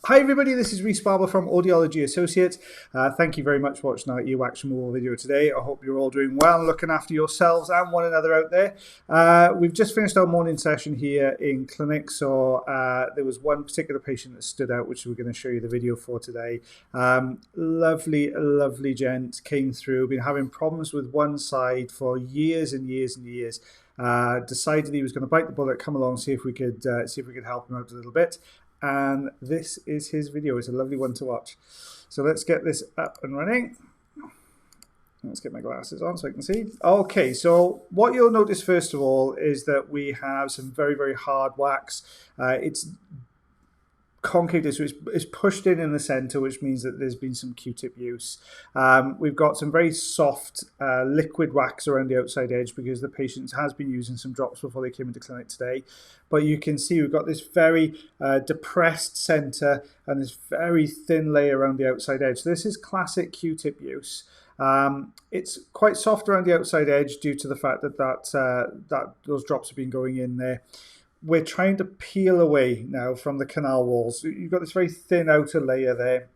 Hi everybody, this is Rhys Barber from Audiology Associates. Thank you very much for watching our earwax removal video today. I hope you're all doing well and looking after yourselves and one another out there. We've just finished our morning session here in clinic, so there was one particular patient that stood out, which we're going to show you the video for today. Lovely gent came through, been having problems with one side for years and years and years. Decided he was going to bite the bullet, come along, see if we could help him out a little bit. And this is his video. It's a lovely one to watch. So let's get this up and running. Let's get my glasses on so I can see. Okay, so what you'll notice first of all is that we have some very hard wax. It's concave, so it's pushed in the center, which means that there's been some Q-tip use. We've got some very soft liquid wax around the outside edge because the patient has been using some drops before they came into clinic today. But you can see we've got this very depressed center and this very thin layer around the outside edge. So this is classic Q-tip use. It's quite soft around the outside edge due to the fact that those drops have been going in there. We're trying to peel away now from the canal walls. You've got this very thin outer layer there.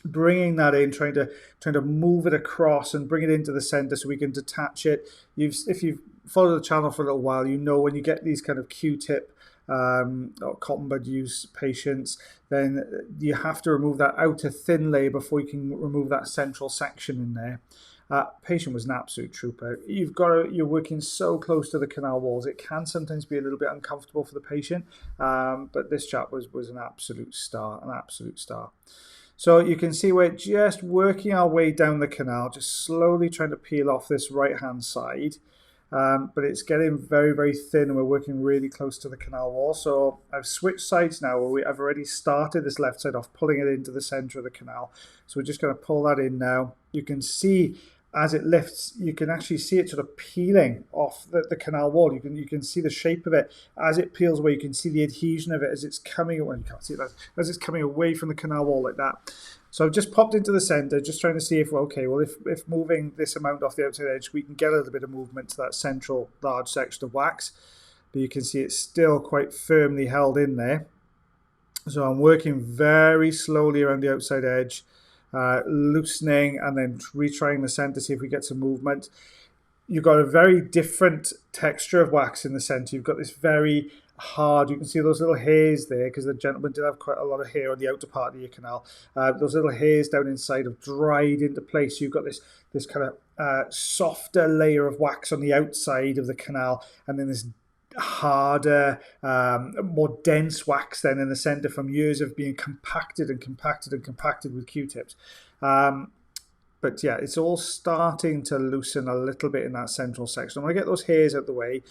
Bringing that in, trying to move it across and bring it into the center so we can detach it. If you've followed the channel for a little while, you know when you get these kind of Q-tip or cotton bud use patients, then you have to remove that outer thin layer before you can remove that central section in there. Patient was an absolute trooper. You're working so close to the canal walls. It can sometimes be a little bit uncomfortable for the patient, but this chap was an absolute star, So you can see we're just working our way down the canal, just slowly trying to peel off this right-hand side. But it's getting very thin and we're working really close to the canal wall. So I've switched sides now where I've already started this left side off, pulling it into the center of the canal. So we're just going to pull that in now. You can see as it lifts, you can actually see it sort of peeling off the canal wall. You can see the shape of it as it peels away. You can see the adhesion of it as it's coming away. You can't see that as it's coming away from the canal wall like that. So I've just popped into the center, just trying to see if moving this amount off the outside edge, we can get a little bit of movement to that central large section of wax. But you can see it's still quite firmly held in there. So I'm working very slowly around the outside edge, loosening and then retrying the center to see if we get some movement. You've got a very different texture of wax in the center. You've got this very hard, you can see those little hairs there because the gentleman did have quite a lot of hair on the outer part of the ear canal. Those little hairs down inside have dried into place. You've got this kind of softer layer of wax on the outside of the canal, and then this harder, more dense wax then in the center from years of being compacted with Q-tips. But yeah, it's all starting to loosen a little bit in that central section. I'm going to get those hairs out the way.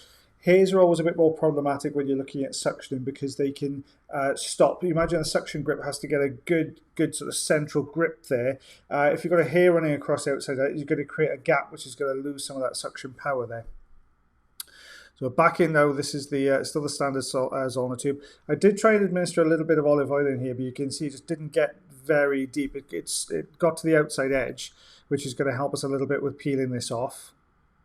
Hairs are always a bit more problematic when you're looking at suctioning because they can stop. You imagine a suction grip has to get a good sort of central grip there. If you've got a hair running across the outside, you're going to create a gap which is going to lose some of that suction power there. So back in now, this is still the standard Zollner tube. I did try and administer a little bit of olive oil in here, but you can see it just didn't get very deep. It got to the outside edge, which is going to help us a little bit with peeling this off.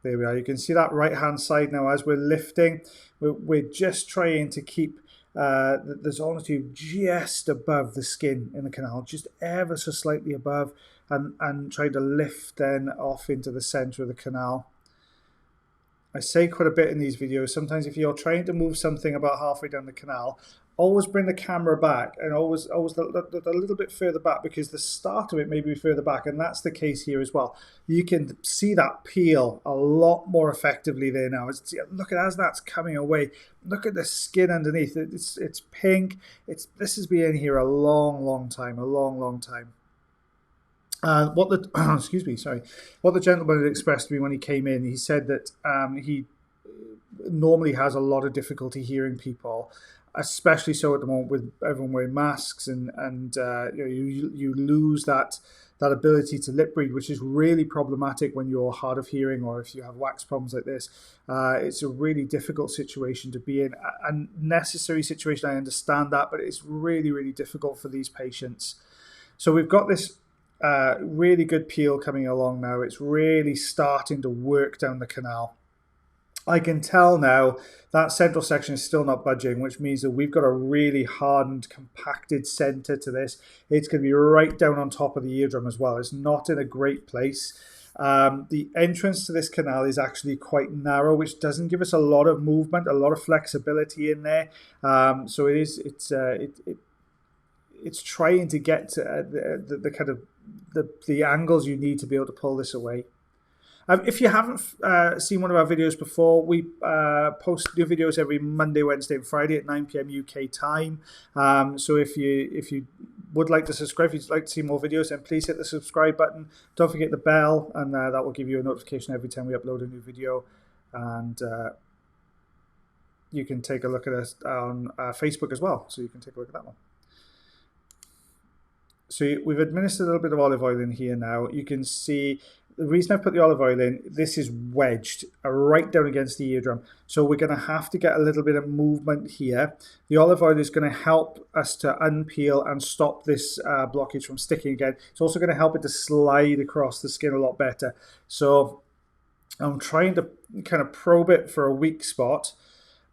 There we are. You can see that right-hand side now as we're lifting. We're just trying to keep the Zollner tube just above the skin in the canal, just ever so slightly above, and trying to lift then off into the center of the canal. I say quite a bit in these videos, sometimes if you're trying to move something about halfway down the canal, always bring the camera back and always a little bit further back because the start of it may be further back, and that's the case here as well. You can see that peel a lot more effectively there now. Look at as that's coming away. Look at the skin underneath. It's pink. This has been in here a long time. What the gentleman had expressed to me when he came in, he said that he normally has a lot of difficulty hearing people, especially so at the moment with everyone wearing masks, and you lose that ability to lip read, which is really problematic when you're hard of hearing or if you have wax problems like this. It's a really difficult situation to be in, a necessary situation. I understand that, but it's really difficult for these patients. So we've got this really good peel coming along now. It's really starting to work down the canal. I can tell now that central section is still not budging, which means that we've got a really hardened, compacted center to this. It's going to be right down on top of the eardrum as well. It's not in a great place. The entrance to this canal is actually quite narrow, which doesn't give us a lot of movement, a lot of flexibility in there. So it's trying to get to the kind of the angles you need to be able to pull this away. If you haven't seen one of our videos before, we post new videos every Monday, Wednesday, and Friday at 9 p.m. UK time. So if you would like to subscribe, if you'd like to see more videos, then please hit the subscribe button. Don't forget the bell, and that will give you a notification every time we upload a new video. And you can take a look at us on Facebook as well, so you can take a look at that one. So we've administered a little bit of olive oil in here now. You can see the reason I've put the olive oil in, this is wedged right down against the eardrum. So we're going to have to get a little bit of movement here. The olive oil is going to help us to unpeel and stop this blockage from sticking again. It's also going to help it to slide across the skin a lot better. So I'm trying to kind of probe it for a weak spot,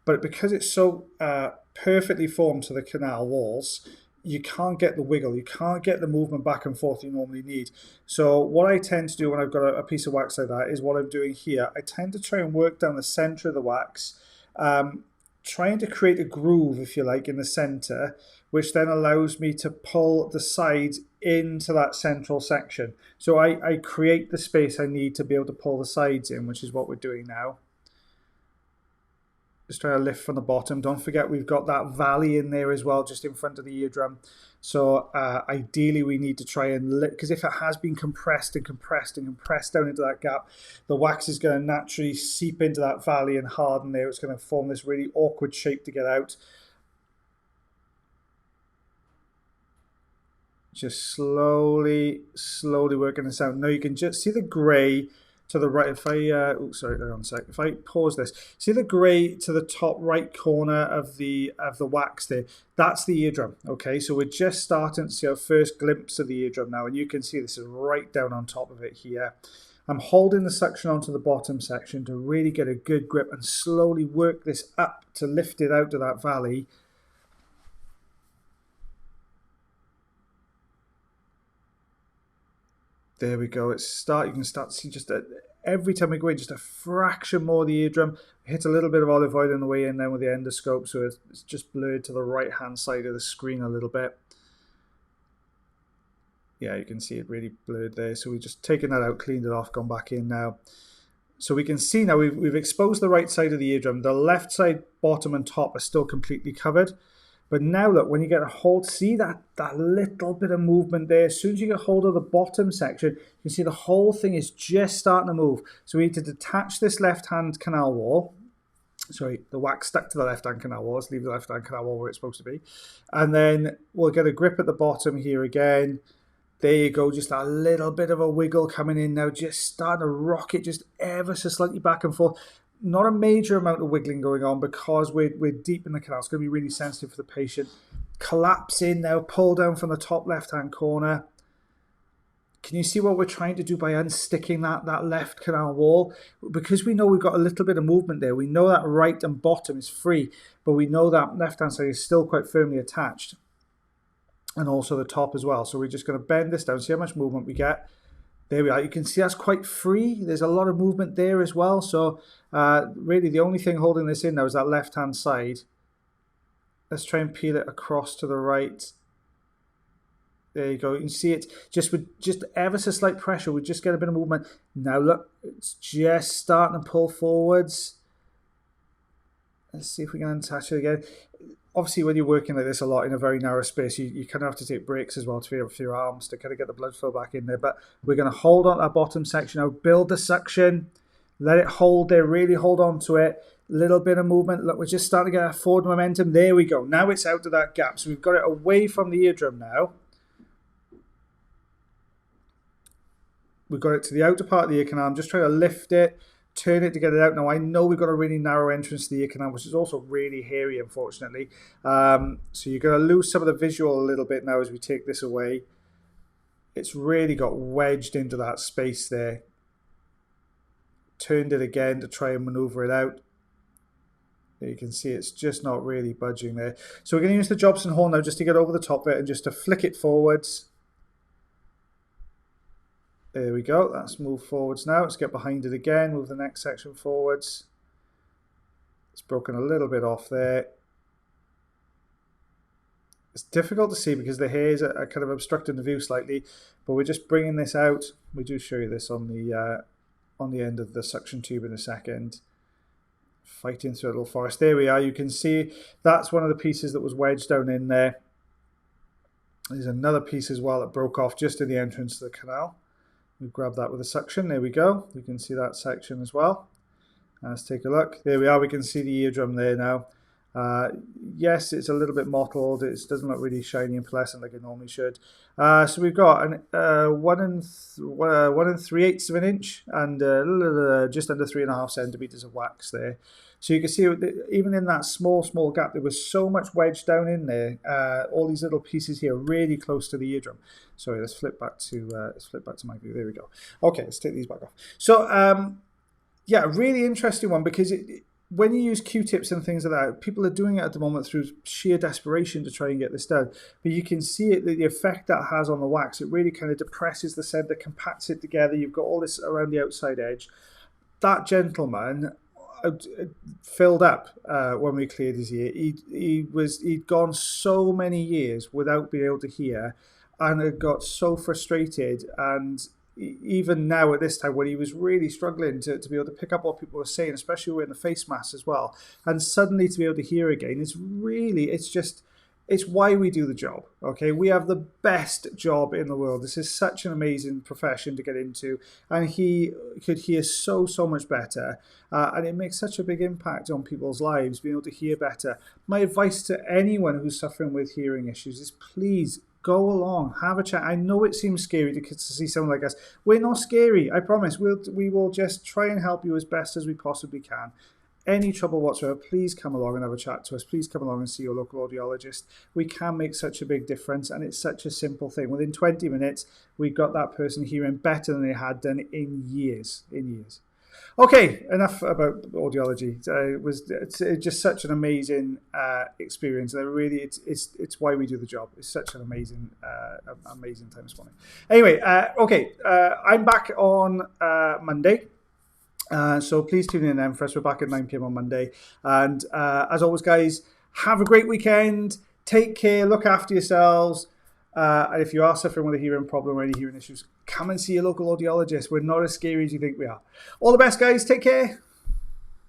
but because it's so perfectly formed to the canal walls, you can't get the wiggle, you can't get the movement back and forth you normally need. So what I tend to do when I've got a piece of wax like that is what I'm doing here. I tend to try and work down the center of the wax, trying to create a groove, if you like, in the center, which then allows me to pull the sides into that central section. So I create the space I need to be able to pull the sides in, which is what we're doing now. Just try to lift from the bottom. Don't forget we've got that valley in there as well, just in front of the eardrum. So ideally we need to try and lift, because if it has been compressed and compressed and compressed down into that gap, the wax is going to naturally seep into that valley and harden there. It's going to form this really awkward shape to get out. Just slowly working this out. Now you can just see the grey to the right. If I, sorry, hang on a sec. If I pause this, see the grey to the top right corner of the wax there. That's the eardrum. Okay, so we're just starting to see our first glimpse of the eardrum now, and you can see this is right down on top of it here. I'm holding the suction onto the bottom section to really get a good grip and slowly work this up to lift it out of that valley. There we go. You can start to see just every time we go in, just a fraction more of the eardrum. Hit a little bit of olive oil on the way in then with the endoscope, so it's just blurred to the right-hand side of the screen a little bit. Yeah, you can see it really blurred there. So we've just taken that out, cleaned it off, gone back in now. So we can see now we've exposed the right side of the eardrum. The left side, bottom and top are still completely covered. But now look, when you get a hold, see that little bit of movement there. As soon as you get hold of the bottom section, you can see the whole thing is just starting to move. So we need to detach this left-hand canal wall. Sorry, the wax stuck to the left-hand canal wall. Let's leave the left-hand canal wall where it's supposed to be. And then we'll get a grip at the bottom here again. There you go, just a little bit of a wiggle coming in now, just starting to rock it just ever so slightly back and forth. Not a major amount of wiggling going on because we're deep in the canal. It's going to be really sensitive for the patient. Collapse in now, pull down from the top left-hand corner. Can you see what we're trying to do by unsticking that left canal wall? Because we know we've got a little bit of movement there. We know that right and bottom is free, but we know that left-hand side is still quite firmly attached. And also the top as well. So we're just going to bend this down, see how much movement we get. There we are. You can see that's quite free. There's a lot of movement there as well. So really the only thing holding this in now is that left-hand side. Let's try and peel it across to the right. There you go. You can see it just with just ever so slight pressure. We just get a bit of movement. Now look, it's just starting to pull forwards. Let's see if we can unattach it again. Obviously, when you're working like this a lot in a very narrow space, you kind of have to take breaks as well for your arms to kind of get the blood flow back in there. But we're going to hold on that bottom section now, build the suction, let it hold there, really hold on to it. Little bit of movement. Look, we're just starting to get a forward momentum. There we go. Now it's out of that gap. So we've got it away from the eardrum now. We've got it to the outer part of the ear canal. I'm just trying to lift it, turn it to get it out. Now I know we've got a really narrow entrance to the ear canal, which is also really hairy, unfortunately. So you're going to lose some of the visual a little bit now as we take this away. It's really got wedged into that space there. turned it again to try and maneuver it out. You can see it's just not really budging there. So we're going to use the Jobson horn now just to get over the top of it and just to flick it forwards. There we go. Let's move forwards now. Let's get behind it again. Move the next section forwards. It's broken a little bit off there. It's difficult to see because the hairs are kind of obstructing the view slightly, but we're just bringing this out. We do show you this on the end of the suction tube in a second. Fighting through a little forest. There we are. You can see that's one of the pieces that was wedged down in there. There's another piece as well that broke off just in the entrance to the canal. We grab that with a suction. There we go. You can see that section as well. Let's take a look. There we are. We can see the eardrum there now. Yes, it's a little bit mottled. It doesn't look really shiny and pearlescent like it normally should. So we've got an 1 3/8 of an inch and just under 3.5 centimeters of wax there. So you can see even in that small gap, there was so much wedged down in there. All these little pieces here, really close to the eardrum. Sorry, let's flip back to my view. There we go. Okay, let's take these back off. So yeah, really interesting one because when you use Q-tips and things like that, people are doing it at the moment through sheer desperation to try and get this done. But you can see it, the effect that has on the wax. It really kind of depresses the center, compacts it together. You've got all this around the outside edge. That gentleman filled up when we cleared his ear. He'd gone so many years without being able to hear, and had got so frustrated. And even now at this time when he was really struggling to be able to pick up what people were saying, especially wearing the face mask as well, and suddenly to be able to hear again, it's why we do the job. Okay, we have the best job in the world. This is such an amazing profession to get into, and he could hear so much better, and it makes such a big impact on people's lives being able to hear better. My advice to anyone who's suffering with hearing issues is please go along, have a chat. I know it seems scary to see someone like us. We're not scary, I promise. We will just try and help you as best as we possibly can. Any trouble whatsoever, please come along and have a chat to us. Please come along and see your local audiologist. We can make such a big difference, and it's such a simple thing. Within 20 minutes, we got that person hearing better than they had done in years. Okay, enough about audiology. It's just such an amazing experience. It's why we do the job. It's such an amazing time this morning. Anyway, okay, I'm back on Monday. So please tune in then for us. We're back at 9 p.m. on Monday. And as always, guys, have a great weekend. Take care. Look after yourselves. And if you are suffering with a hearing problem or any hearing issues, come and see your local audiologist. We're not as scary as you think we are. All the best, guys. Take care.